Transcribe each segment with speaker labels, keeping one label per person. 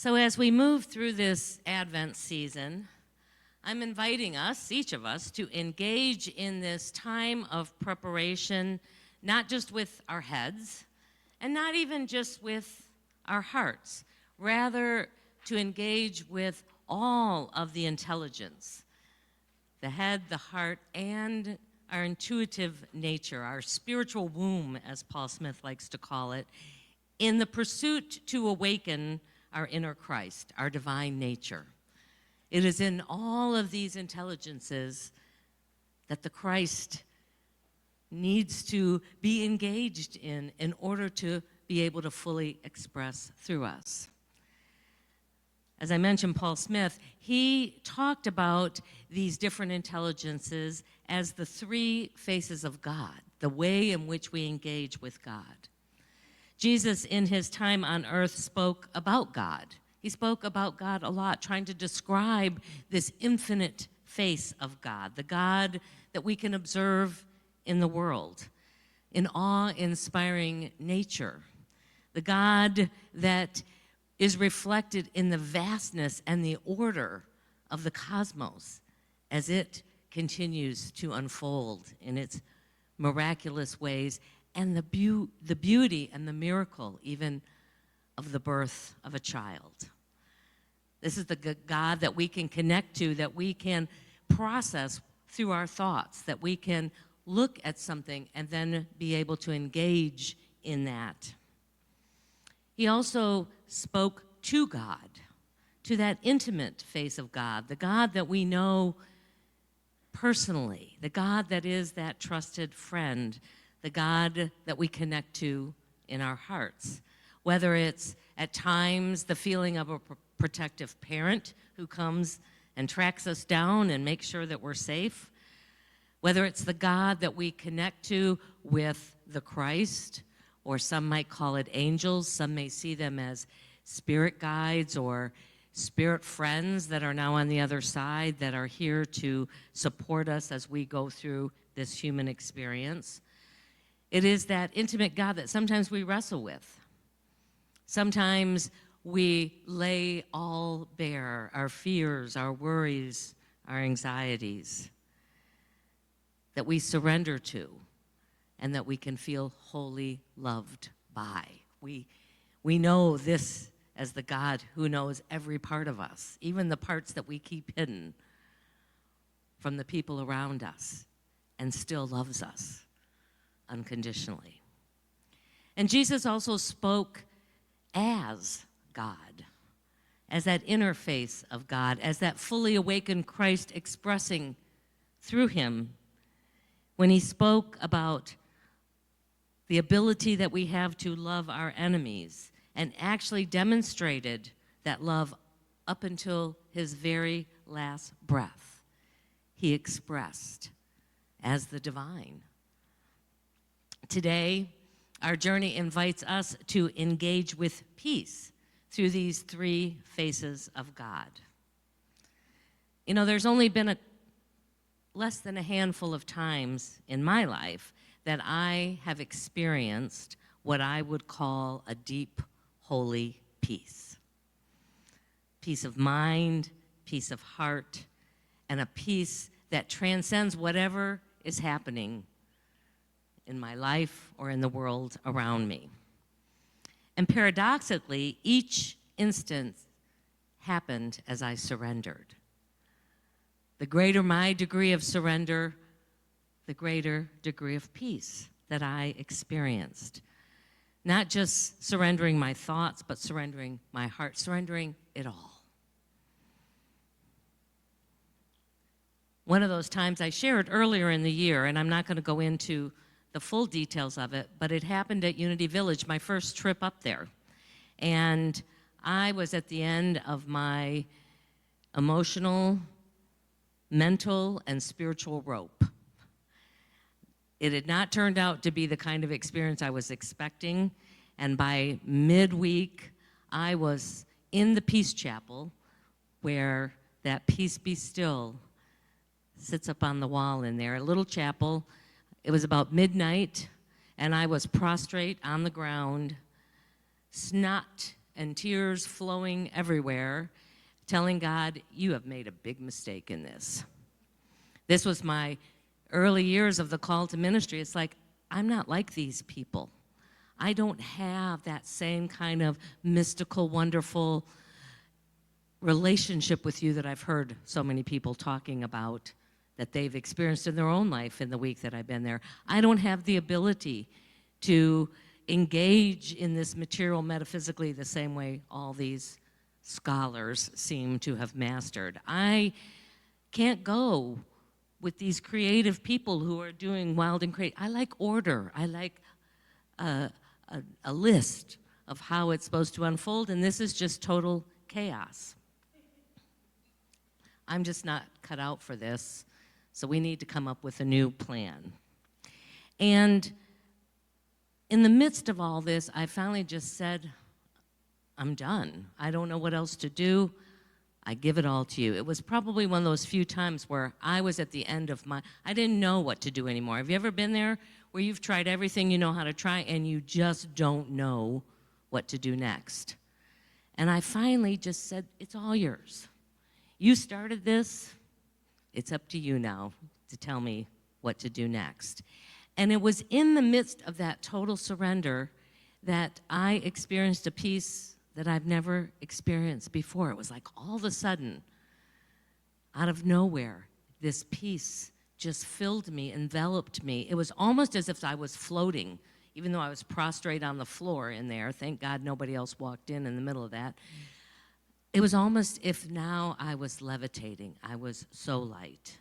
Speaker 1: So as we move through this Advent season, I'm inviting us, each of us, to engage in this time of preparation, not just with our heads, and not even just with our hearts, rather to engage with all of the intelligence, the head, the heart, and our intuitive nature, our spiritual womb, as Paul Smith likes to call it, in the pursuit to awaken our inner Christ, our divine nature. It is in all of these intelligences that the Christ needs to be engaged in order to be able to fully express through us. As I mentioned, Paul Smith, he talked about these different intelligences as the three faces of God, the way in which we engage with God. Jesus, in his time on earth, spoke about God. He spoke about God a lot, trying to describe this infinite face of God, the God that we can observe in the world, in awe-inspiring nature, the God that is reflected in the vastness and the order of the cosmos as it continues to unfold in its miraculous ways, and the beauty and the miracle even of the birth of a child. This is the God that we can connect to, that we can process through our thoughts, that we can look at something and then be able to engage in that. He also spoke to God, to that intimate face of God, the God that we know personally, the God that is that trusted friend, the God that we connect to in our hearts. Whether it's at times the feeling of a protective parent who comes and tracks us down and makes sure that we're safe, whether it's the God that we connect to with the Christ, or some might call it angels, some may see them as spirit guides or spirit friends that are now on the other side, that are here to support us as we go through this human experience. It is that intimate God that sometimes we wrestle with. Sometimes we lay all bare, our fears, our worries, our anxieties, that we surrender to, and that we can feel wholly loved by. We know this as the God who knows every part of us, even the parts that we keep hidden from the people around us, and still loves us unconditionally. And Jesus also spoke as God, as that interface of God, as that fully awakened Christ expressing through him when he spoke about the ability that we have to love our enemies, and actually demonstrated that love up until his very last breath. He expressed as the divine. Today, our journey invites us to engage with peace through these three faces of God. You know, there's only been less than a handful of times in my life that I have experienced what I would call a deep, holy peace. Peace of mind, peace of heart, and a peace that transcends whatever is happening in my life or in the world around me. And paradoxically, each instance happened as I surrendered. The greater my degree of surrender, the greater degree of peace that I experienced. Not just surrendering my thoughts, but surrendering my heart, surrendering it all. One of those times I shared earlier in the year, and I'm not going to go into the full details of it, but it happened at Unity Village, my first trip up there. And I was at the end of my emotional, mental, and spiritual rope. It had not turned out to be the kind of experience I was expecting, and by midweek, I was in the Peace Chapel, where that Peace Be Still sits up on the wall in there, a little chapel. It was about midnight, and I was prostrate on the ground, snot and tears flowing everywhere, telling God, you have made a big mistake in this. This was my early years of the call to ministry. It's like, I'm not like these people. I don't have that same kind of mystical, wonderful relationship with you that I've heard so many people talking about that they've experienced in their own life in the week that I've been there. I don't have the ability to engage in this material metaphysically the same way all these scholars seem to have mastered. I can't go with these creative people who are doing wild and crazy. I like order. I like a list of how it's supposed to unfold, and this is just total chaos. I'm just not cut out for this, so we need to come up with a new plan. And in the midst of all this, I finally just said, I'm done. I don't know what else to do. I give it all to you. It was probably one of those few times where I was at the end of I didn't know what to do anymore. Have you ever been there where you've tried everything you know how to try and you just don't know what to do next? And I finally just said, it's all yours. You started this. It's up to you now to tell me what to do next. And it was in the midst of that total surrender that I experienced a peace that I've never experienced before. It was like all of a sudden, out of nowhere, this peace just filled me, enveloped me. It was almost as if I was floating, even though I was prostrate on the floor in there. Thank God nobody else walked in the middle of that. It was almost if now I was levitating. I was so light.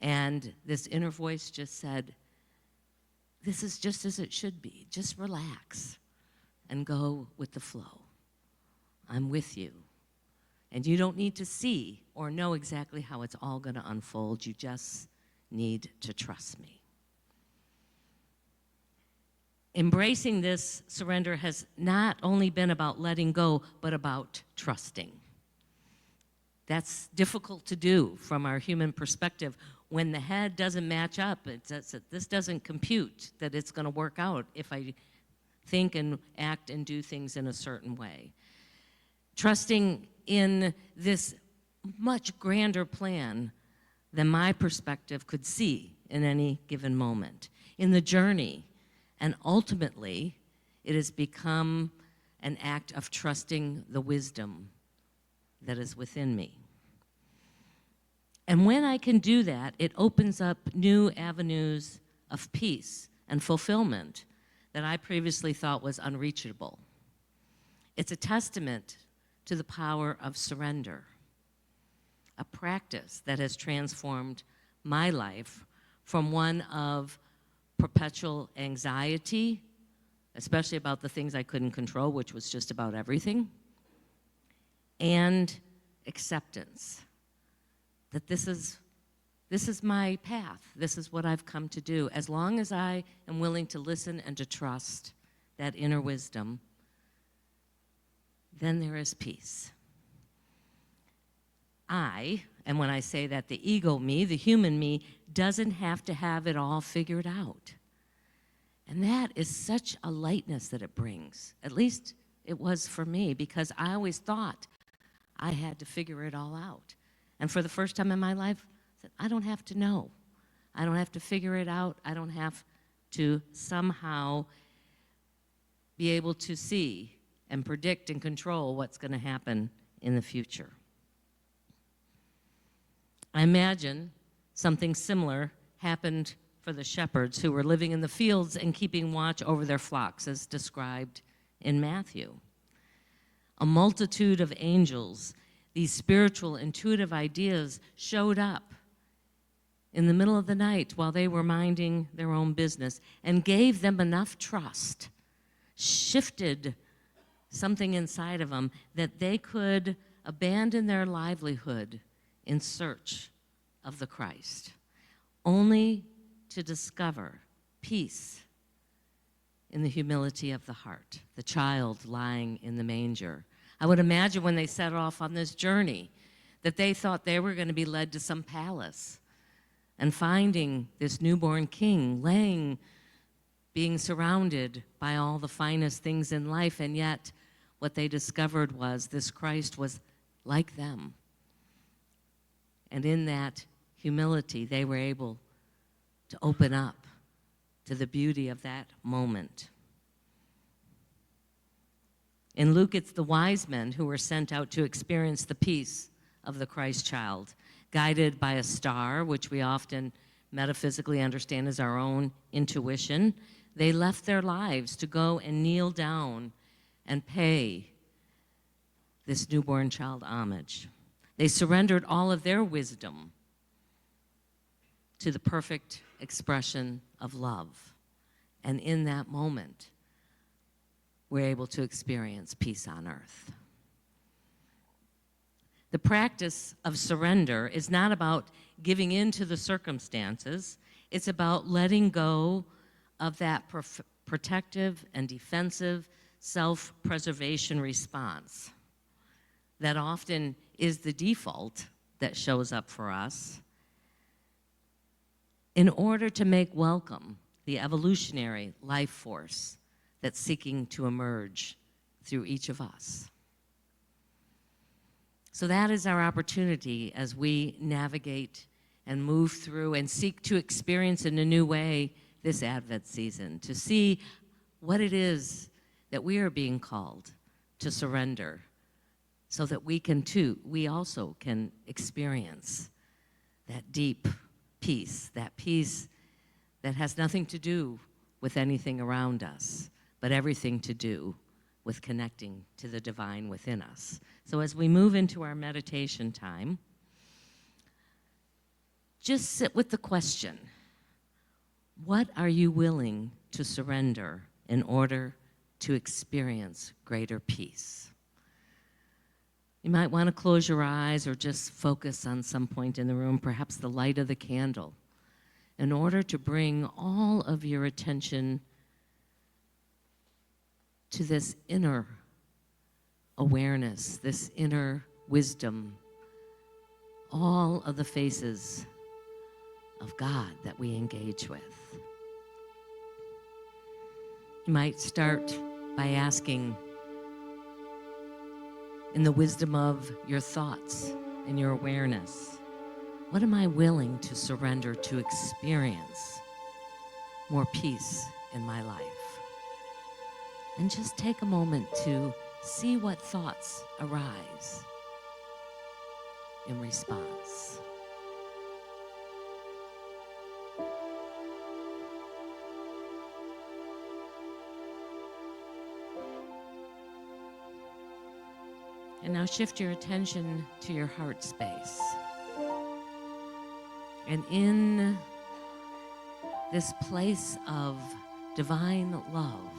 Speaker 1: And this inner voice just said, this is just as it should be. Just relax and go with the flow. I'm with you. And you don't need to see or know exactly how it's all going to unfold. You just need to trust me. Embracing this surrender has not only been about letting go, but about trusting. That's difficult to do from our human perspective. When the head doesn't match up, this doesn't compute that it's going to work out if I think and act and do things in a certain way. Trusting in this much grander plan than my perspective could see in any given moment. In the journey, and ultimately, it has become an act of trusting the wisdom that is within me. And when I can do that, it opens up new avenues of peace and fulfillment that I previously thought was unreachable. It's a testament to the power of surrender, a practice that has transformed my life from one of perpetual anxiety, especially about the things I couldn't control, which was just about everything, and acceptance that this is my path. This is what I've come to do. As long as I am willing to listen and to trust that inner wisdom, then there is peace. And when I say that, the ego me, the human me, doesn't have to have it all figured out. And that is such a lightness that it brings. At least it was for me, because I always thought I had to figure it all out. And for the first time in my life, I said, I don't have to know. I don't have to figure it out. I don't have to somehow be able to see and predict and control what's going to happen in the future. I imagine something similar happened for the shepherds who were living in the fields and keeping watch over their flocks, as described in Matthew. A multitude of angels, these spiritual, intuitive ideas, showed up in the middle of the night while they were minding their own business and gave them enough trust, shifted something inside of them that they could abandon their livelihood in search of the Christ, only to discover peace in the humility of the heart, the child lying in the manger. I would imagine when they set off on this journey that they thought they were going to be led to some palace and finding this newborn king being surrounded by all the finest things in life, and yet what they discovered was this Christ was like them. And in that humility, they were able to open up to the beauty of that moment. In Luke, it's the wise men who were sent out to experience the peace of the Christ child, guided by a star, which we often metaphysically understand as our own intuition. They left their lives to go and kneel down and pay this newborn child homage. They surrendered all of their wisdom to the perfect expression of love. And in that moment, we're able to experience peace on earth. The practice of surrender is not about giving in to the circumstances. It's about letting go of that protective and defensive self-preservation response that often is the default that shows up for us, in order to make welcome the evolutionary life force that's seeking to emerge through each of us. So that is our opportunity as we navigate and move through and seek to experience in a new way this Advent season, to see what it is that we are being called to surrender, so that we also can experience that deep peace that has nothing to do with anything around us, but everything to do with connecting to the divine within us. So as we move into our meditation time, just sit with the question, what are you willing to surrender in order to experience greater peace? You might want to close your eyes or just focus on some point in the room, perhaps the light of the candle, in order to bring all of your attention to this inner awareness, this inner wisdom, all of the faces of God that we engage with. You might start by asking, in the wisdom of your thoughts and your awareness, what am I willing to surrender to experience more peace in my life? And just take a moment to see what thoughts arise in response. And now shift your attention to your heart space. And in this place of divine love,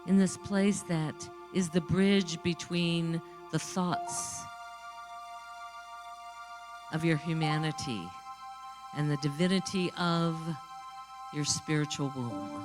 Speaker 1: in this place that is the bridge between the thoughts of your humanity and the divinity of your spiritual womb,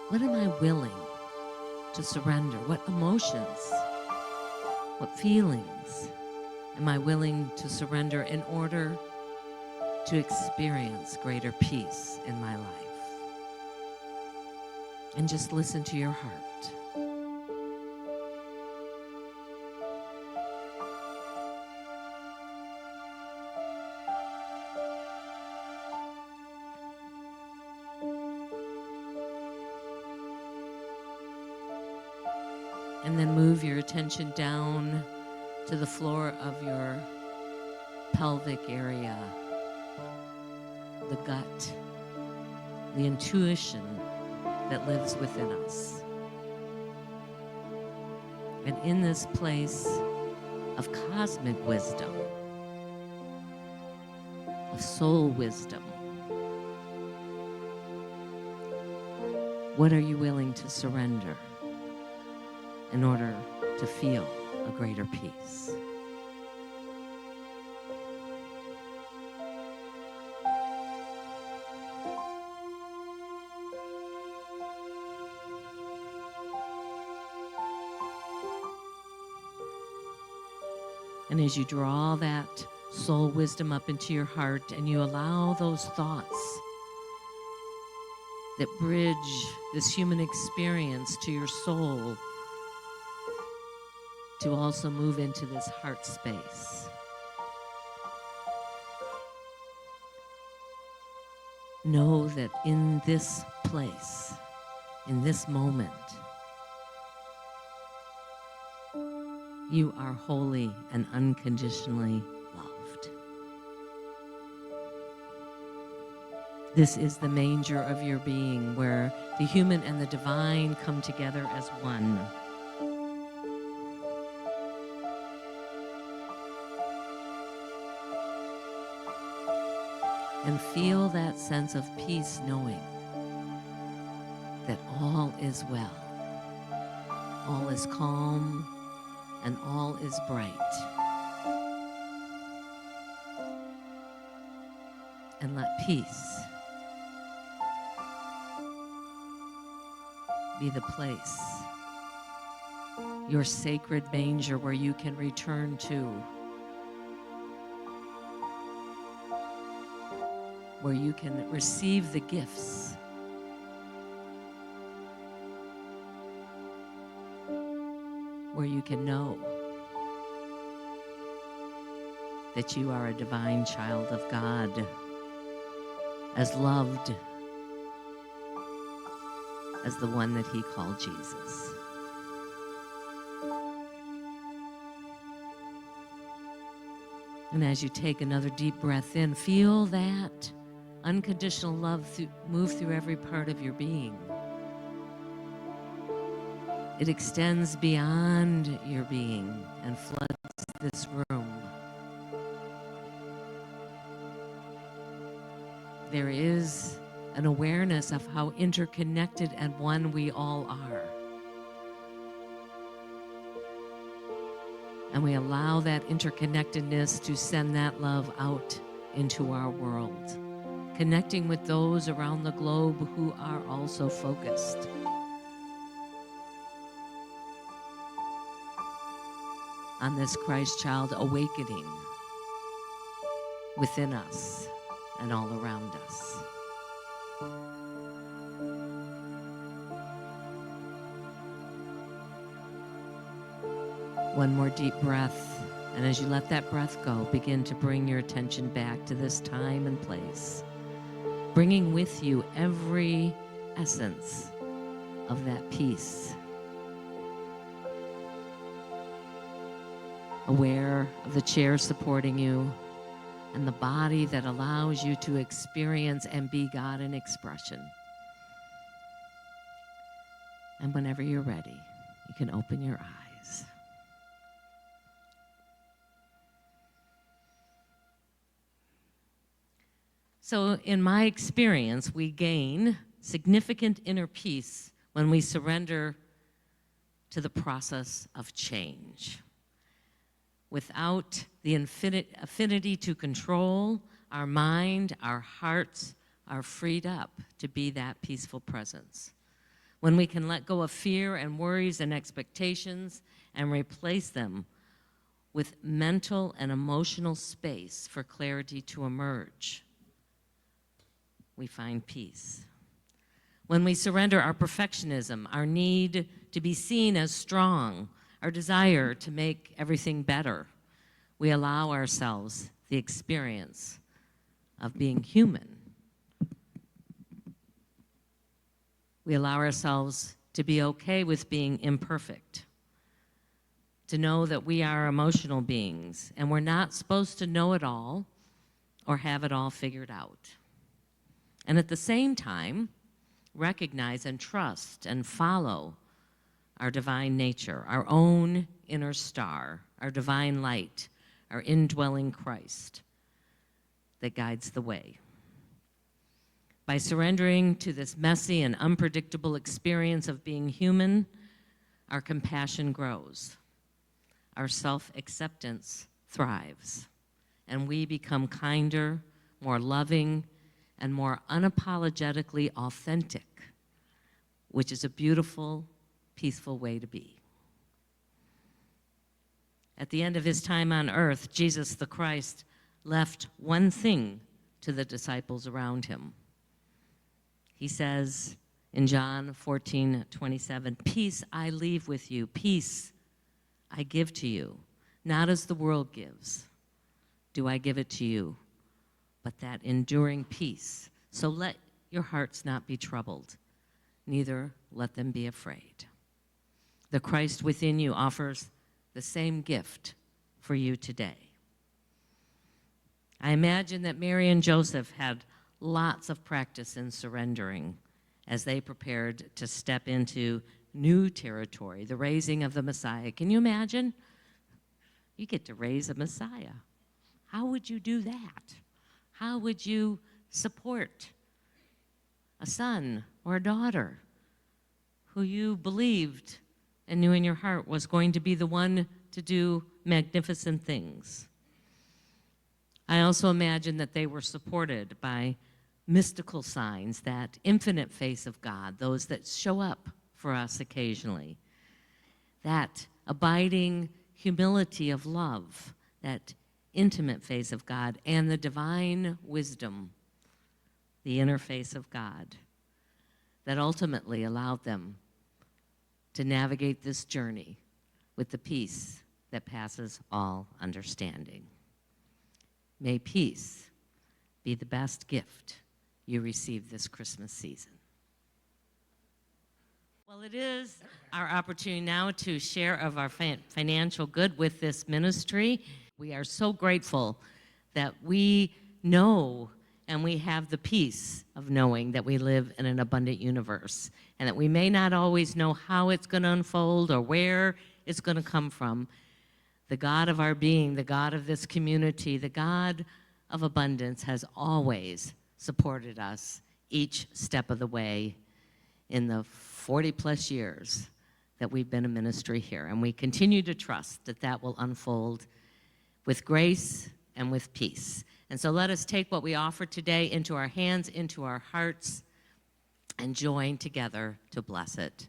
Speaker 1: what am I willing to surrender? What emotions, what feelings am I willing to surrender in order to experience greater peace in my life? And just listen to your heart. And then move your attention down to the floor of your pelvic area, the gut, the intuition that lives within us. And in this place of cosmic wisdom, of soul wisdom, what are you willing to surrender in order to feel a greater peace? And as you draw that soul wisdom up into your heart and you allow those thoughts that bridge this human experience to your soul to also move into this heart space. Know that in this place, in this moment, you are wholly and unconditionally loved. This is the manger of your being, where the human and the divine come together as one. And feel that sense of peace, knowing that all is well, all is calm, and all is bright. And let peace be the place, your sacred manger where you can return to, where you can receive the gifts where you can know that you are a divine child of God, as loved as the one that he called Jesus. And as you take another deep breath in, feel that unconditional love move through every part of your being. It extends beyond your being and floods this room. There is an awareness of how interconnected and one we all are. And we allow that interconnectedness to send that love out into our world, connecting with those around the globe who are also focused. On this Christ child awakening within us and all around us. One more deep breath, and as you let that breath go, begin to bring your attention back to this time and place, bringing with you every essence of that peace. Aware of the chair supporting you and the body that allows you to experience and be God in expression. And whenever you're ready, you can open your eyes. So in my experience, we gain significant inner peace when we surrender to the process of change. Without the affinity to control, our mind, our hearts are freed up to be that peaceful presence. When we can let go of fear and worries and expectations and replace them with mental and emotional space for clarity to emerge, we find peace. When we surrender our perfectionism, our need to be seen as strong, our desire to make everything better, we allow ourselves the experience of being human. We allow ourselves to be okay with being imperfect, to know that we are emotional beings and we're not supposed to know it all or have it all figured out. And at the same time, recognize and trust and follow our divine nature, our own inner star, our divine light, our indwelling Christ that guides the way. By surrendering to this messy and unpredictable experience of being human, our compassion grows, our self-acceptance thrives, and we become kinder, more loving, and more unapologetically authentic, which is a beautiful, peaceful way to be. At the end of his time on earth, Jesus the Christ left one thing to the disciples around him. He says in John 14:27, "Peace I leave with you, peace I give to you. Not as the world gives, do I give it to you, but that enduring peace. So let your hearts not be troubled, neither let them be afraid." The Christ within you offers the same gift for you today. I imagine that Mary and Joseph had lots of practice in surrendering as they prepared to step into new territory, the raising of the Messiah. Can you imagine? You get to raise a Messiah. How would you do that? How would you support a son or a daughter who you believed and knew in your heart was going to be the one to do magnificent things? I also imagine that they were supported by mystical signs, that infinite face of God, those that show up for us occasionally, that abiding humility of love, that intimate face of God, and the divine wisdom, the inner face of God, that ultimately allowed them to navigate this journey with the peace that passes all understanding. May peace be the best gift you receive this Christmas season. Well, it is our opportunity now to share of our financial good with this ministry. We are so grateful that we know and we have the peace of knowing that we live in an abundant universe and that we may not always know how it's going to unfold or where it's going to come from. The God of our being, the God of this community, the God of abundance has always supported us each step of the way in the 40-plus years that we've been a ministry here. And we continue to trust that that will unfold with grace and with peace. And so let us take what we offer today into our hands, into our hearts, and join together to bless it.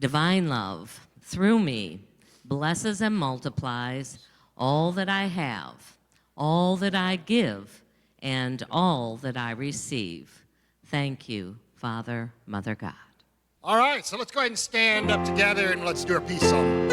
Speaker 1: Divine love, through me, blesses and multiplies all that I have, all that I give, and all that I receive. Thank you, Father, Mother God.
Speaker 2: All right, so let's go ahead and stand up together and let's do our peace song.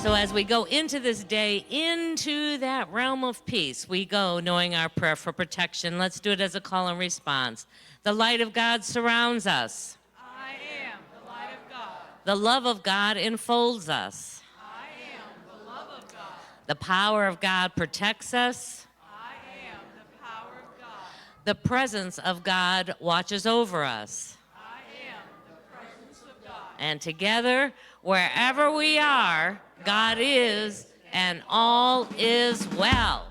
Speaker 1: So as we go into this day, into that realm of peace, we go knowing our prayer for protection. Let's do it as a call and response. The light of God surrounds us.
Speaker 3: I am the light of God.
Speaker 1: The love of God enfolds us.
Speaker 3: I am the love of God.
Speaker 1: The power of God protects us.
Speaker 3: I am the power of God.
Speaker 1: The presence of God watches over us.
Speaker 3: I am the presence of God.
Speaker 1: And together, wherever we are, God is, and all is well.